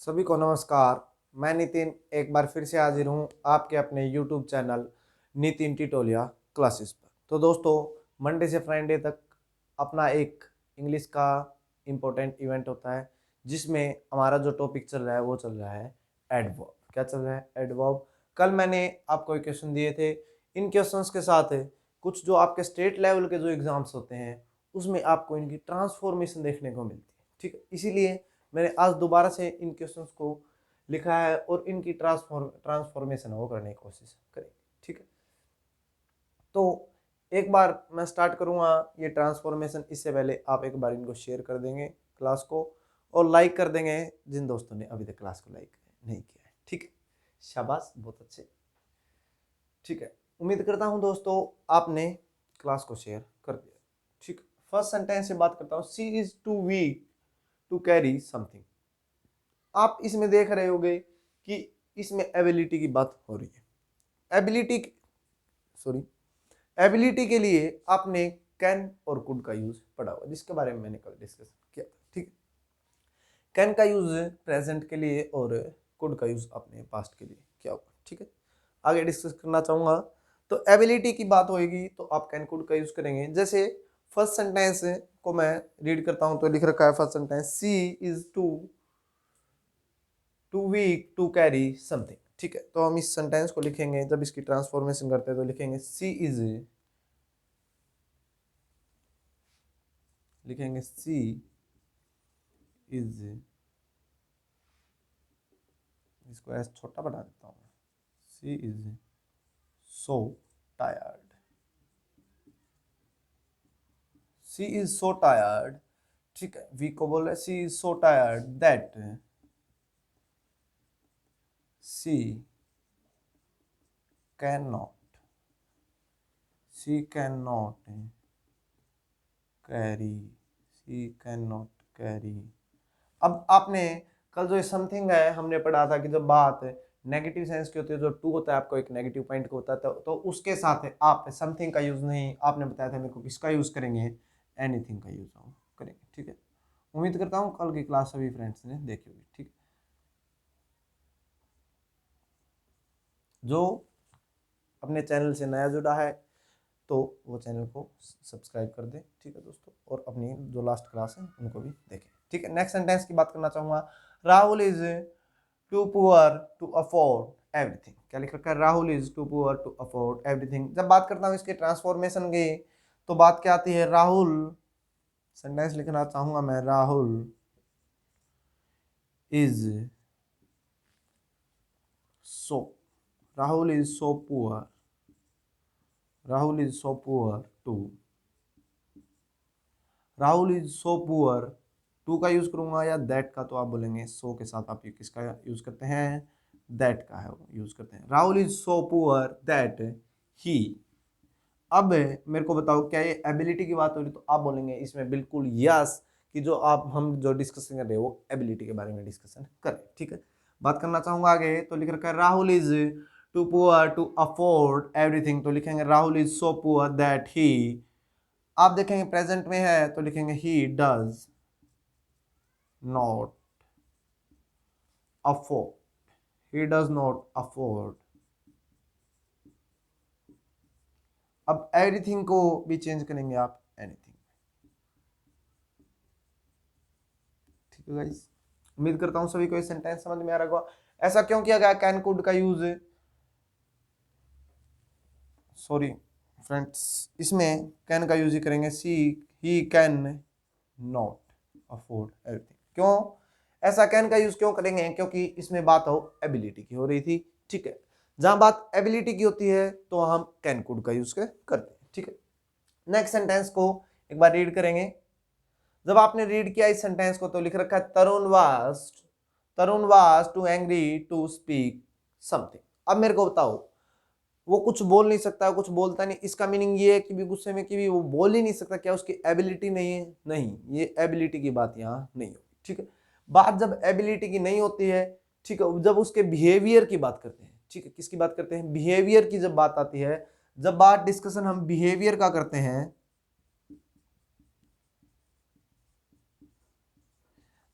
सभी को नमस्कार। मैं नितिन एक बार फिर से हाजिर हूँ आपके अपने YouTube चैनल नितिन टिटोलिया क्लासेस पर। तो दोस्तों, मंडे से फ्राइडे तक अपना एक इंग्लिश का इम्पोर्टेंट इवेंट होता है जिसमें हमारा जो टॉपिक चल रहा है वो चल रहा है एडवर्ब। क्या चल रहा है? एडवर्ब। कल मैंने आपको एक क्वेश्चन दिए थे। इन क्वेश्चंस के साथ कुछ जो आपके स्टेट लेवल के जो एग्जाम्स होते हैं उसमें आपको इनकी ट्रांसफॉर्मेशन देखने को मिलती है। ठीक है, इसीलिए मैंने आज दोबारा से इन क्वेश्चंस को लिखा है और इनकी ट्रांसफॉर्मेशन वो करने की कोशिश करेंगे। ठीक है, तो एक बार मैं स्टार्ट करूंगा ये ट्रांसफॉर्मेशन। इससे पहले आप एक बार इनको शेयर कर देंगे क्लास को और लाइक कर देंगे जिन दोस्तों ने अभी तक क्लास को लाइक नहीं किया है। ठीक है, शाबाश, बहुत अच्छे। ठीक है, उम्मीद करता हूं दोस्तों आपने क्लास को शेयर कर दिया। ठीक, फर्स्ट सेंटेंस से बात करता हूं। She is too weak to carry something. आप इसमें देख रहे होंगे कि इसमें एबिलिटी की बात हो रही है। एबिलिटी के लिए आपने कैन और कुड का यूज पढ़ा हुआ, जिसके बारे में मैंने कल डिस्कस किया था। ठीक है, कैन का यूज प्रेजेंट के लिए और कुड का यूज अपने पास्ट के लिए किया हुआ। ठीक है, आगे डिस्कस करना चाहूंगा। तो एबिलिटी की बात होगी तो आप कैन कुड का यूज करेंगे। जैसे फर्स्ट सेंटेंस को मैं रीड करता हूं तो लिख रखा है first sentence, she is too weak to carry something. ठीक है, तो हम इस सेंटेंस को लिखेंगे, जब इसकी ट्रांसफॉर्मेशन करते हैं तो लिखेंगे सी इज इसको ऐसे छोटा बना देता हूँ। She is so tired. She is so tired. ठीक है, वी को बोल रहे she is so tired that she can not carry. अब आपने कल जो समथिंग है हमने पढ़ा था कि जब बात नेगेटिव सेंस की होती है, जो टू होता है आपको एक नेगेटिव पॉइंट को होता है, तो उसके साथ आप समथिंग का यूज नहीं, आपने बताया था मेरे को किसका यूज करेंगे, एनीथिंग का यूज करेंगे। ठीक है, उम्मीद करता हूँ कल की क्लास सभी फ्रेंड्स ने देखी होगी। ठीक है, जो अपने चैनल से नया जुड़ा है तो वो चैनल को सब्सक्राइब कर दें। ठीक है दोस्तों, और अपनी जो लास्ट क्लास है उनको भी देखें। ठीक है, नेक्स्ट सेंटेंस की बात करना चाहूंगा। Rahul is too poor to afford everything. क्या लिख रखा है? Rahul is too poor to afford everything. जब बात करता हूँ इसके ट्रांसफॉर्मेशन की तो बात क्या आती है? राहुल, सेंटेंस लिखना चाहूंगा मैं, Rahul is so Rahul is so poor Rahul is so poor to का यूज करूंगा या दैट का, तो आप बोलेंगे सो के साथ आप किसका यूज करते हैं? दैट का है यूज करते हैं। Rahul is so poor that ही। अब मेरे को बताओ, क्या ये एबिलिटी की बात हो रही? तो आप बोलेंगे इसमें बिल्कुल यस, कि जो हम जो डिस्कशन कर रहे हैं वो एबिलिटी के बारे में डिस्कशन करें। ठीक है, बात करना चाहूंगा आगे। तो लिख रखा है Rahul is too poor to afford everything, तो लिखेंगे Rahul is so poor that he. आप देखेंगे प्रेजेंट में है तो लिखेंगे ही डज नॉट अफोर्ड। अब एवरीथिंग को भी चेंज करेंगे आप एनीथिंग। ठीक है गाइस, उम्मीद करता हूं सभी को ये सेंटेंस समझ में आ रहा होगा। ऐसा क्यों किया गया कैन कुड का यूज? सॉरी फ्रेंड्स, इसमें कैन का यूज ही करेंगे। He can not afford everything. क्यों ऐसा कैन का यूज क्यों करेंगे? क्योंकि इसमें बात हो एबिलिटी की हो रही थी। ठीक है, जहां बात एबिलिटी की होती है तो हम कैन कुड का यूज करते हैं। ठीक है, नेक्स्ट सेंटेंस को एक बार रीड करेंगे। जब आपने रीड किया इस सेंटेंस को तो लिख रखा है Tarun was too angry to speak something. अब मेरे को बताओ, वो कुछ बोल नहीं सकता, कुछ बोलता नहीं, इसका मीनिंग ये है कि भी गुस्से में कि भी वो बोल ही नहीं सकता। क्या उसकी एबिलिटी नहीं है? नहीं, ये एबिलिटी की बात यहाँ नहीं होगी। ठीक है, बात जब एबिलिटी की नहीं होती है, ठीक है, जब उसके बिहेवियर की बात करते हैं। ठीक है, किसकी बात करते हैं? बिहेवियर की जब बात आती है, जब बात डिस्कशन हम बिहेवियर का करते हैं,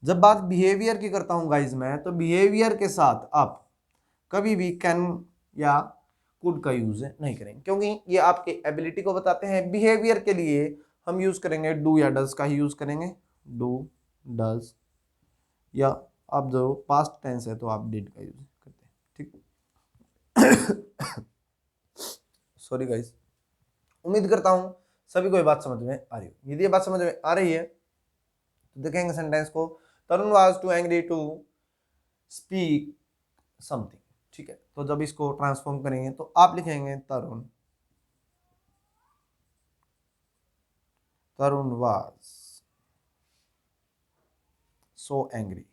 जब बात बिहेवियर की करता हूं गाइज मैं, तो बिहेवियर के साथ आप कभी भी कैन या कुड का यूज नहीं करेंगे, क्योंकि ये आपके एबिलिटी को बताते हैं। बिहेवियर के लिए हम यूज करेंगे डू या डज का ही यूज करेंगे, डू, डज, या आप जो पास्ट टेंस है तो आप डिड का यूज करते हैं, ठीक। सॉरी गाइज, उम्मीद करता हूं सभी को ये बात समझ में आ रही हो। यदि ये बात समझ में आ रही है तो देखेंगे सेंटेंस को। Tarun was too angry to speak something, ठीक है। तो जब इसको ट्रांसफॉर्म करेंगे तो आप लिखेंगे Tarun, Tarun was so angry,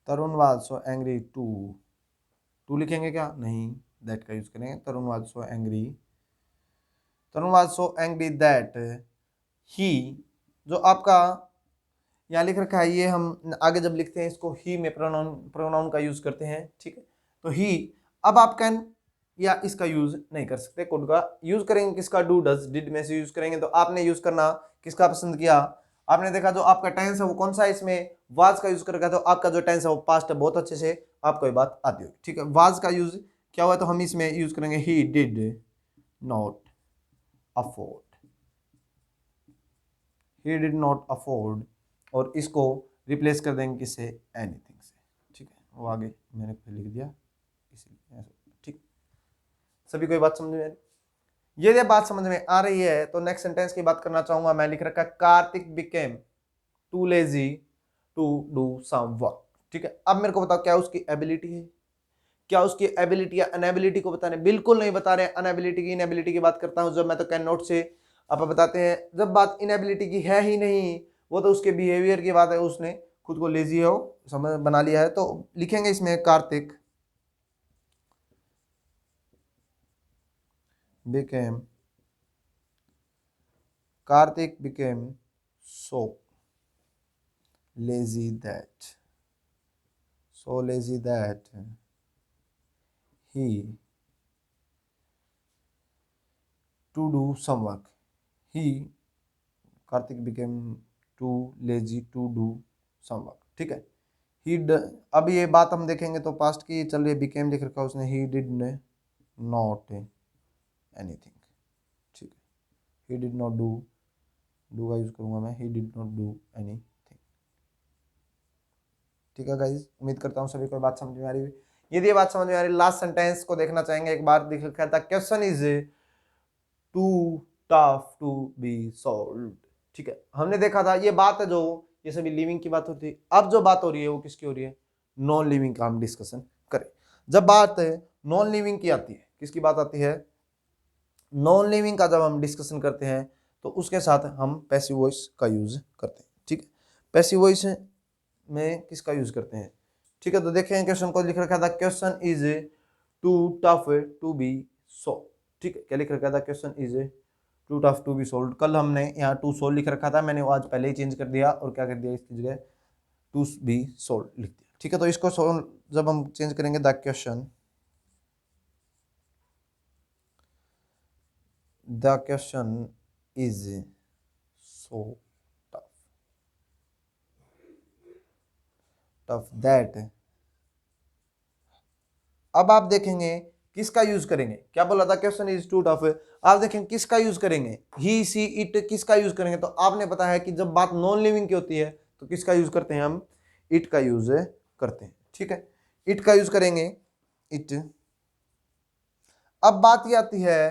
Tarun was so angry to लिखेंगे क्या, नहीं, दैट का यूज करेंगे। Tarun was so angry, Tarun was so angry that ही, जो आपका यहाँ लिख रखा है, ये हम आगे जब लिखते हैं इसको ही में प्रोनाउन का यूज करते हैं, ठीक है। तो ही, अब आप कैन या इसका यूज नहीं कर सकते, कुड का यूज करेंगे। किसका, डू डज डिड में से यूज करेंगे। तो आपने यूज करना किसका पसंद किया, आपने देखा जो आपका टेंस है वो कौन सा है, इसमें वाज का यूज कर रखा है, तो आपका जो टेंस है वो पास्ट है, बहुत अच्छे से आपको ये बात आती होगी, ठीक है। वाज का यूज क्या हुआ, तो हम इसमें यूज करेंगे he did not afford, he did not afford, और इसको रिप्लेस कर देंगे किससे, एनीथिंग से, ठीक है। वो आगे मैंने लिख दिया इसीलिए, ठीक। सभी को ये बात समझ में आ रही? यदि बात समझ में आ रही है तो नेक्स्ट सेंटेंस की बात करना चाहूंगा। मैं लिख रखा Kartik became too lazy to do some work, ठीक है। अब मेरे को बताओ क्या उसकी एबिलिटी है, क्या उसकी एबिलिटी या अनएबिलिटी को बता रहे हैं, बिल्कुल नहीं बता रहे हैं। अनएबिलिटी की इनएबिलिटी की बात करता हूं जब मैं, तो कैन नॉट से आप बताते हैं। जब बात इनएबिलिटी की है ही नहीं, वो तो उसके बिहेवियर की बात है, उसने खुद को लेजी है वो समझ बना लिया है। तो लिखेंगे इसमें Kartik became, Kartik became so lazy that, so lazy that he to do some work, he Kartik became too lazy to do some work, ठीक है। he अब ये बात हम देखेंगे तो पास्ट की चल रही है, became लिख रखा उसने, he did not anything, ठीक है। he did not do का यूज करूंगा मैं, he did not do anything, ठीक है गाइज। उम्मीद करता हूँ सभी को बात समझ में आ रही है। यदि ये बात समझ में आ रही है, लास्ट सेंटेंस को देखना चाहेंगे एक बार। दिख रखा था question is too tough to be solved, ठीक है। हमने देखा था ये बात है जो, ये सभी लिविंग की बात होती है। अब जो बात हो रही है वो किसकी हो रही है, नॉन लिविंग का हम डिस्कशन करें। जब बात नॉन लिविंग की आती है, किसकी बात आती है, नॉन लिविंग का जब हम डिस्कशन करते हैं तो उसके साथ हम पैसिव वॉइस का यूज करते हैं, ठीक है। पैसिव वॉइस में किसका यूज करते हैं, ठीक है। तो देखें क्वेश्चन को लिख रखा था question is too tough to be solve, ठीक है। क्या लिख रखा था, question is too tough to be solve. कल हमने यहाँ टू सोल्व लिख रखा था, मैंने वो आज पहले ही चेंज कर दिया और क्या कर दिया, इसकी जगह टू बी सोल्व लिख दिया, ठीक है। तो इसको जब हम चेंज करेंगे, the question is so tough that, अब आप देखेंगे किसका यूज करेंगे, क्या बोला था, क्वेश्चन इज टू टफ। आप देखेंगे किसका यूज करेंगे, ही सी इट किसका यूज करेंगे। तो आपने पता है कि जब बात नॉन लिविंग की होती है तो किसका यूज करते हैं हम, इट का यूज करते हैं, ठीक है। इट का यूज करेंगे, इट। अब बात ये आती है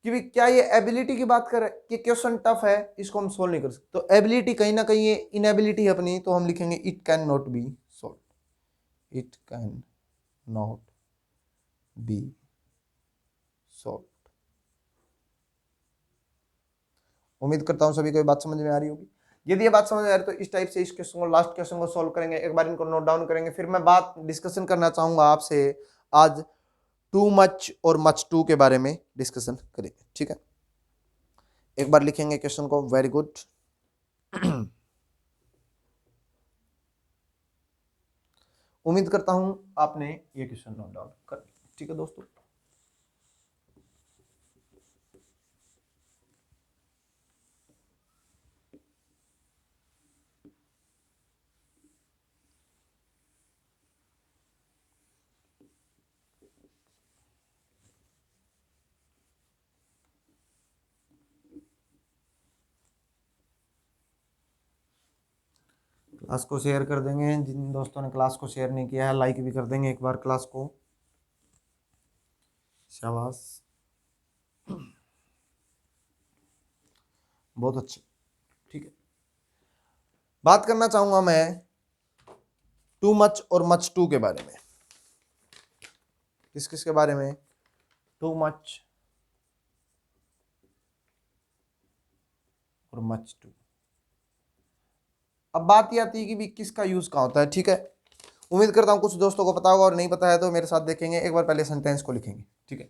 कि क्या ये एबिलिटी की बात करें कि क्वेश्चन टफ है, इसको हम सोल्व नहीं कर सकते। तो एबिलिटी कहीं ना कहीं ये इनएबिलिटी है अपनी, तो हम लिखेंगे it can not be solve, it can not be solve. उम्मीद करता हूं सभी को ये बात समझ में आ रही होगी। यदि ये बात समझ में आ रही है तो इस टाइप से इस क्वेश्चन को, लास्ट क्वेश्चन को सॉल्व करेंगे। एक बार इनको नोट डाउन करेंगे, फिर मैं बात डिस्कशन करना चाहूंगा आपसे आज टू मच और मच टू के बारे में डिस्कशन करेंगे, ठीक है। एक बार लिखेंगे क्वेश्चन को, वेरी गुड। उम्मीद करता हूं आपने ये क्वेश्चन नोट डाउन कर लिया, ठीक है दोस्तों। क्लास को शेयर कर देंगे, जिन दोस्तों ने क्लास को शेयर नहीं किया है लाइक भी कर देंगे एक बार क्लास को। शाबाश, बहुत अच्छे। ठीक है, बात करना चाहूंगा मैं टू मच और मच टू के बारे में। किस किस के बारे में? टू मच और मच टू। अब बात ये आती है कि भी किसका यूज कहाँ होता है। ठीक है, उम्मीद करता हूं कुछ दोस्तों को पता होगा, और नहीं पता है तो मेरे साथ देखेंगे। एक बार पहले सेंटेंस को लिखेंगे। ठीक है,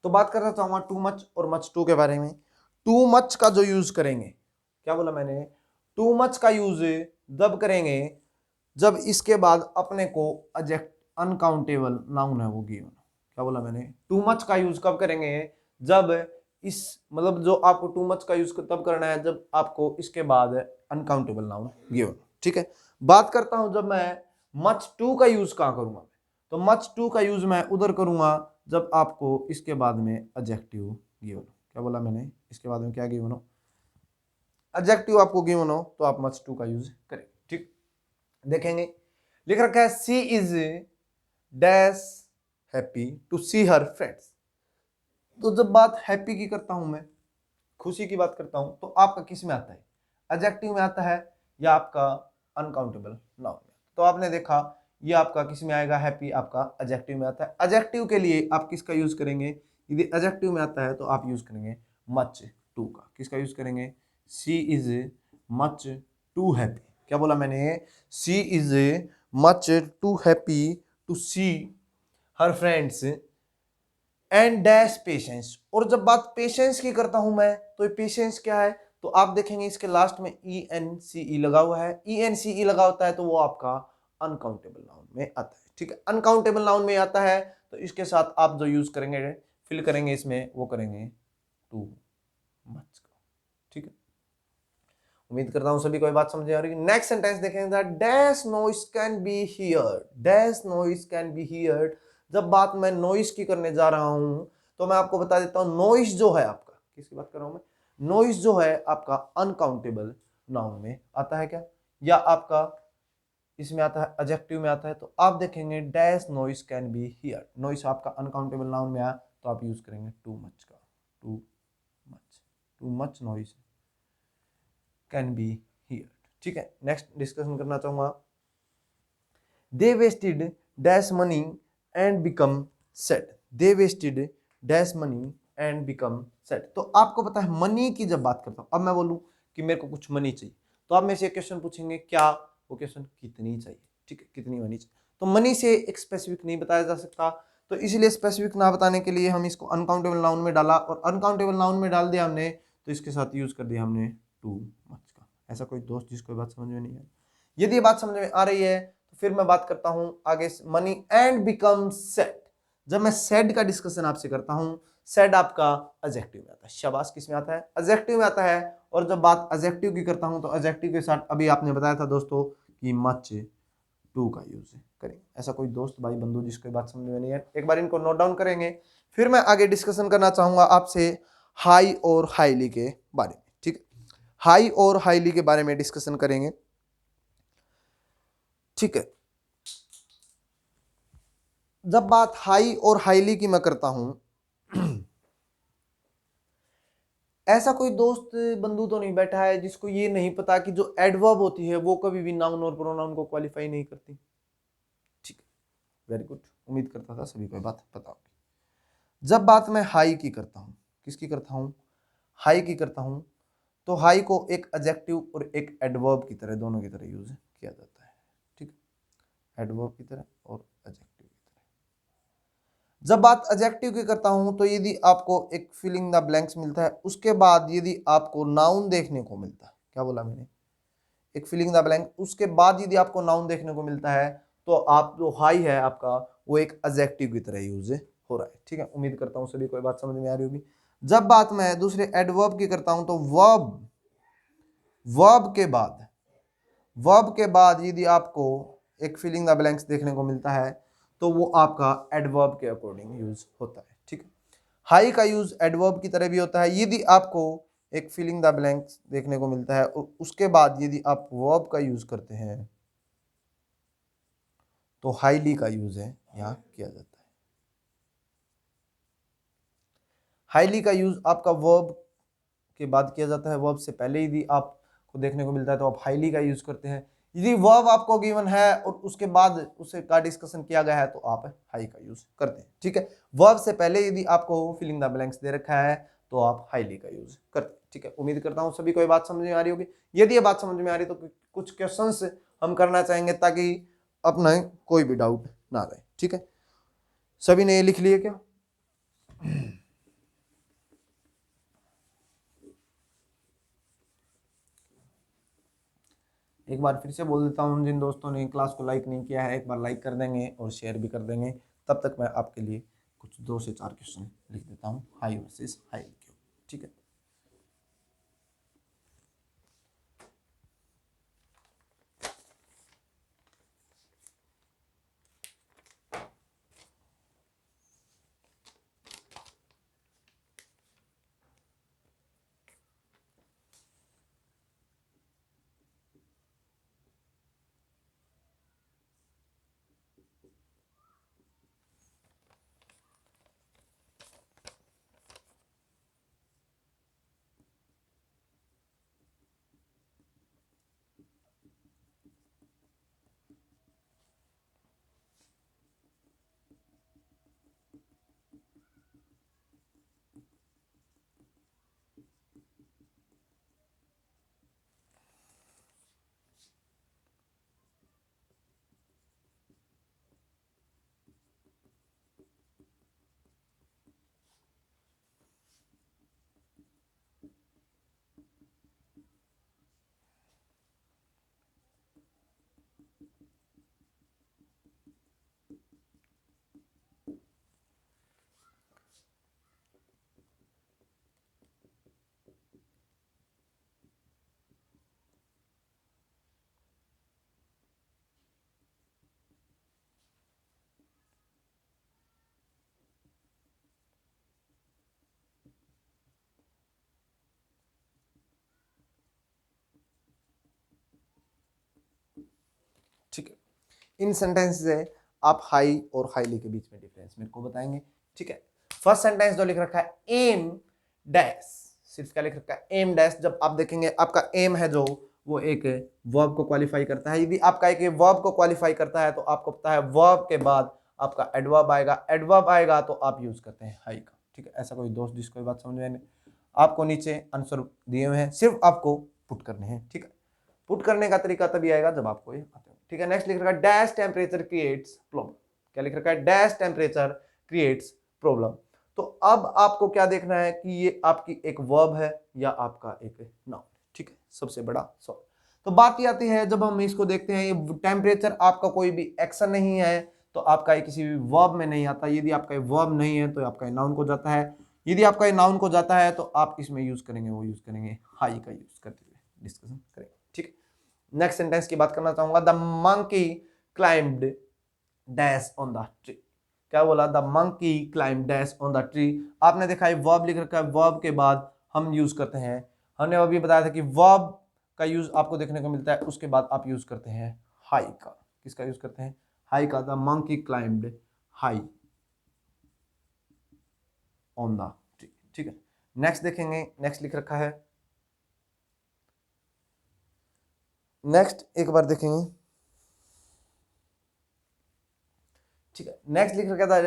तो बात करना चाहूंगा टू मच और मच टू के बारे में। टू मच का जो यूज करेंगे, क्या बोला मैंने? टू मच का यूज जब करेंगे जब इसके बाद अपने को एडजेक्ट अनकाउंटेबल नाउन है वो गिवन। क्या बोला मैंने? टू मच का यूज कब करेंगे? जब इस मतलब जो आपको टू मच का यूज तब करना है जब आपको इसके बाद अनकाउंटेबल नाउन गिवन। ठीक है, बात करता हूं जब मैं मच टू का यूज कहां करूंगा, तो मच टू का यूज मैं उधर करूंगा जब आपको इसके बाद में एडजेक्टिव गिवन। क्या बोला मैंने? इसके बाद में क्या गिवन हो? एडजेक्टिव आपको गिवन हो तो आप मच टू का यूज करें। ठीक, देखेंगे लिख रखा है she is dash happy to see her friends. तो जब बात हैप्पी की करता हूं मैं, खुशी की बात करता हूं, तो आपका किस में आता है? एडजेक्टिव में आता है या आपका अनकाउंटेबल नाउन में? तो आपने देखा ये आपका किस में आएगा? हैप्पी आपका एडजेक्टिव में आता है। एडजेक्टिव के लिए आप किसका यूज करेंगे? यदि एडजेक्टिव में आता है तो आप यूज करेंगे मच टू का। किसका यूज करेंगे? She is much too happy. क्या बोला मैंने? She is much too happy to see her friends and dash patience. और जब बात पेशेंस की करता हूं मैं, तो ये पेशेंस क्या है? तो आप देखेंगे इसके लास्ट में ई एन सी ई लगा हुआ है। ई एन सी ई लगा होता है तो वो आपका अनकाउंटेबल नाउन में आता है। ठीक है, अनकाउंटेबल नाउन में आता है तो इसके साथ आप जो यूज करेंगे, फिल करेंगे इसमें, वो करेंगे टू मच का। ठीक है, उम्मीद करता हूं सभी को बात समझ आ रही है। नेक्स्ट सेंटेंस देखेंगे, dash noise can be heard. Dash noise can be heard. जब बात मैं नॉइस की करने जा रहा हूं तो मैं आपको बता देता हूं नॉइस जो है आपका, किसकी बात कर रहा हूं मैं? नॉइस जो है आपका अनकाउंटेबल नाउन में आता है क्या, या आपका इसमें आता है एडजेक्टिव में आता है? तो आप देखेंगे dash noise can be heard. Noise आपका अनकाउंटेबल नाउन में आया तो आप यूज करेंगे टू मच का। Too much, too much noise can be heard. ठीक है, नेक्स्ट डिस्कशन करना चाहूंगा, they wasted dash money and become set. They wasted dash money and become set. तो आपको पता है मनी की जब बात करता हूं, अब मैं बोलूं कि मेरे को कुछ मनी चाहिए, तो आप मेरे से क्वेश्चन पूछेंगे, क्या? वो क्वेश्चन कितनी चाहिए। ठीक है, कितनी मनी चाहिए। तो मनी से एक स्पेसिफिक नहीं बताया जा सकता, तो इसलिए स्पेसिफिक ना बताने के लिए हम इसको अनकाउंटेबल नाउन में डाला, और अनकाउंटेबल नाउन में डाल दिया हमने तो इसके साथ यूज कर दिया हमने टू मच का। ऐसा कोई दोस्त जिसको बात समझ में नहीं है? यदि ये बात समझ में आ रही है तो फिर मैं बात करता हूं आगे, मनी एंड बिकम सेट। जब मैं सेट का डिस्कशन आपसे करता हूं, सैड आपका एडजेक्टिव में आता है। शाबाश, किस में आता है? एडजेक्टिव में आता है। और जब बात एडजेक्टिव की करता हूं तो एडजेक्टिव के साथ अभी आपने बताया था दोस्तों कि मच टू का यूज करेंगे। ऐसा कोई दोस्त भाई बंधु जिसको बात समझ में नहीं है, एक बार इनको नोट डाउन करेंगे। फिर मैं आगे डिस्कशन करना चाहूंगा आपसे हाई और हाईली के बारे में। ठीक है, हाई और हाईली के बारे में डिस्कशन करेंगे। ठीक है, जब बात हाई और हाईली की मैं करता हूं, ऐसा कोई दोस्त बंधु तो नहीं बैठा है जिसको ये नहीं पता कि जो एडवर्ब होती है वो कभी भी नाउन और प्रोनाउन को क्वालिफाई नहीं करती। ठीक है, वेरी गुड, उम्मीद करता था सभी को बात पता होगी। जब बात मैं हाई की करता हूं, किसकी करता हूं? हाई की करता हूं, तो हाई को एक एडजेक्टिव और एक एडवर्ब की तरह, दोनों की तरह यूज किया जाता है। ठीक है, एडवर्ब की तरह और एडजेक्टिव की तरह। जब बात एडजेक्टिव की करता हूं तो यदि आपको एक फिलिंग द ब्लैंक्स मिलता है, उसके बाद यदि आपको नाउन देखने को मिलता है, क्या बोला मैंने? एक फिलिंग द ब्लैंक, उसके बाद यदि आपको नाउन देखने को मिलता है तो आप जो हाई है आपका वो एक एडजेक्टिव की तरह यूज हो रहा है। ठीक है, उम्मीद करता हूं सभी को बात समझ में आ रही होगी। जब बात मैं दूसरे एडवर्ब की करता हूं तो वर्ब, वर्ब के बाद, वर्ब के बाद यदि आपको एक फिलिंग द ब्लैंक्स देखने को मिलता है तो वो आपका एडवर्ब के अकॉर्डिंग यूज होता है। ठीक है, हाई का यूज एडवर्ब की तरह भी होता है। यदि आपको एक फिलिंग द ब्लैंक्स देखने को मिलता है और उसके बाद यदि आप वर्ब का यूज करते हैं तो हाईली का यूज है यहां किया जाता है। हाईली का यूज आपका वर्ब के बाद किया जाता है। वर्ब से पहले यदि आपको देखने को मिलता है तो आप हाईली का यूज करते हैं। यदि वर्ब आपको गिवन है और उसके बाद उसे का डिस्कशन किया गया है तो आप हाई का यूज करते हैं। ठीक है, वर्ब से पहले यदि आपको फिलिंग द ब्लैंक्स दे रखा है तो आप हाईली का यूज करते हैं। ठीक है, उम्मीद करता हूं सभी को ये बात समझ में आ रही होगी। यदि ये बात समझ में आ रही तो कुछ क्वेश्चंस हम करना चाहेंगे ताकि अपना कोई भी डाउट ना रहे। ठीक है, सभी ने ये लिख लिए क्या? एक बार फिर से बोल देता हूँ, जिन दोस्तों ने क्लास को लाइक नहीं किया है एक बार लाइक कर देंगे और शेयर भी कर देंगे। तब तक मैं आपके लिए कुछ 2 से 4 क्वेश्चन लिख देता हूँ हाई वर्सेस हाई के। ठीक है, ठीक है, इन सेंटेंस से आप हाई और हाईली के बीच में डिफरेंस मेरे को बताएंगे। ठीक है, फर्स्ट सेंटेंस जो लिख रखा है एम डैश, सिर्फ क्या लिख रखा है? M dash. जब आप देखेंगे आपका एम है जो वो एक वर्ब को क्वालिफाई करता है। यदि आपका एक वर्ब को क्वालिफाई करता है तो आपको पता है वर्ब के बाद आपका एडवर्ब आएगा, एडवर्ब आएगा तो आप यूज करते हैं हाई का। ठीक है, ऐसा कोई दोस्त जिसको बात समझ में, आपको नीचे आंसर दिए हुए हैं, सिर्फ आपको पुट करने हैं। ठीक है, पुट करने का तरीका तभी आएगा जब आपको ये आते हो। ठीक है, नेक्स्ट लिख रखा है डैश टेम्परेचर क्रिएट्स प्रॉब्लम। क्या लिख रखा है? Dash temperature creates problem. तो अब आपको क्या देखना है कि ये आपकी एक वर्ब है या आपका एक नाउन। ठीक है, सबसे बड़ा सवाल। तो बात ये आती है जब हम इसको देखते हैं, ये टेम्परेचर आपका कोई भी एक्शन नहीं है तो आपका ये किसी भी वर्ब में नहीं आता। यदि आपका वर्ब नहीं है तो आपका नाउन को जाता है। यदि आपका ये नाउन को जाता है तो आप इसमें यूज करेंगे, वो यूज करेंगे हाई का यूज करते हुए डिस्कशन करेंगे। ठीक है, नेक्स्ट सेंटेंस की बात करना चाहूंगा। The monkey climbed dash on the tree. क्या बोला? The monkey climb dash on the tree. आपने देखा है वर्ब लिख रखा है, वर्ब के बाद हम यूज करते हैं, हमने अभी बताया था कि वर्ब का यूज आपको देखने को मिलता है, उसके बाद आप यूज करते हैं हाई का। किसका यूज करते हैं? हाई का। The monkey climbed high on the tree. ठीक है, नेक्स्ट देखेंगे, नेक्स्ट लिख रखा है, नेक्स्ट एक बार देखेंगे। ठीक है, नेक्स्ट लिख रखा था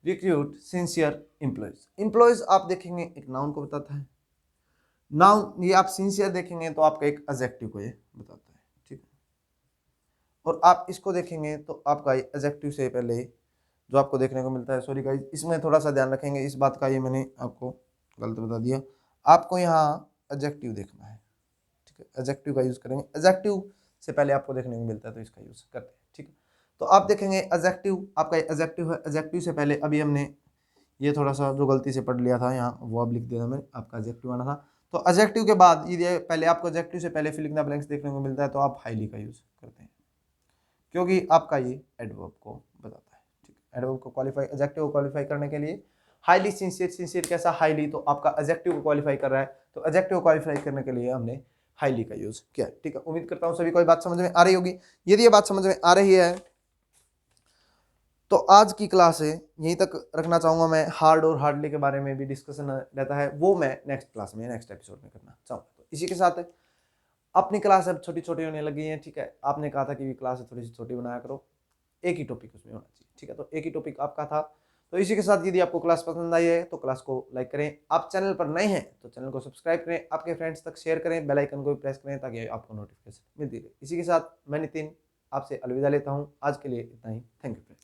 रिक्रूट सिंसियर एम्प्लॉयज। एम्प्लॉयज आप देखेंगे एक नाउन को बताता है, नाउन ये आप सिंसियर देखेंगे तो आपका एक एडजेक्टिव को ये बताता है। ठीक है, और आप इसको देखेंगे तो आपका एडजेक्टिव से पहले जो आपको देखने को मिलता है, सॉरी गाइस इसमें थोड़ा सा ध्यान रखेंगे इस बात का, ये मैंने आपको गलत बता दिया। आपको यहाँ एडजेक्टिव देखना है। ठीक है, एडजेक्टिव का यूज करेंगे, एडजेक्टिव से पहले आपको देखने को मिलता है तो इसका यूज करते हैं। ठीक है, तो आप देखेंगे एडजेक्टिव, आपका एडजेक्टिव है, एडजेक्टिव से पहले अभी हमने ये थोड़ा सा जो गलती से पढ़ लिया था, यहाँ वर्ब लिख दिया था मैंने, आपका एडजेक्टिव आना था। तो एडजेक्टिव के बाद ये पहले आपको एडजेक्टिव से पहले फिल इन द ब्लैंक्स देखने को मिलता है तो आप हाईली का यूज करते हैं, क्योंकि आपका ये एडवर्ब को बताता है। ठीक है, एडवर्ब को क्वालिफाई, एडजेक्टिव को क्वालिफाई करने के लिए हाईली सिंसियर, सिंसियर कैसा? हाईली, तो आपका एडजेक्टिव को क्वालिफाई कर रहा है, तो एडजेक्टिव को क्वालिफाई करने के लिए हमने हाईली का यूज किया। ठीक है, उम्मीद करता हूं सभी को बात समझ में आ रही होगी। यदि ये बात समझ में आ रही है तो आज की क्लास है यहीं तक रखना चाहूंगा मैं। हार्ड और हार्डली के बारे में भी डिस्कशन रहता है, वो मैं नेक्स्ट क्लास में, नेक्स्ट एपिसोड में करना चाहूंगा। तो इसी के साथ अपनी क्लास अब छोटी छोटी होने लगी है। ठीक है, आपने कहा था कि क्लास थोड़ी सी छोटी बनाया करो, एक ही टॉपिक उसमें होना चाहिए। ठीक है, तो एक ही टॉपिक आपका था। तो इसी के साथ यदि आपको क्लास पसंद आई है तो क्लास को लाइक करें, आप चैनल पर नए हैं तो चैनल को सब्सक्राइब करें, आपके फ्रेंड्स तक शेयर करें, बेल आइकन को भी प्रेस करें ताकि आपको नोटिफिकेशन मिलती रहे। इसी के साथ मैं नितिन आपसे अलविदा लेता हूं, आज के लिए इतना ही। Thank you friends.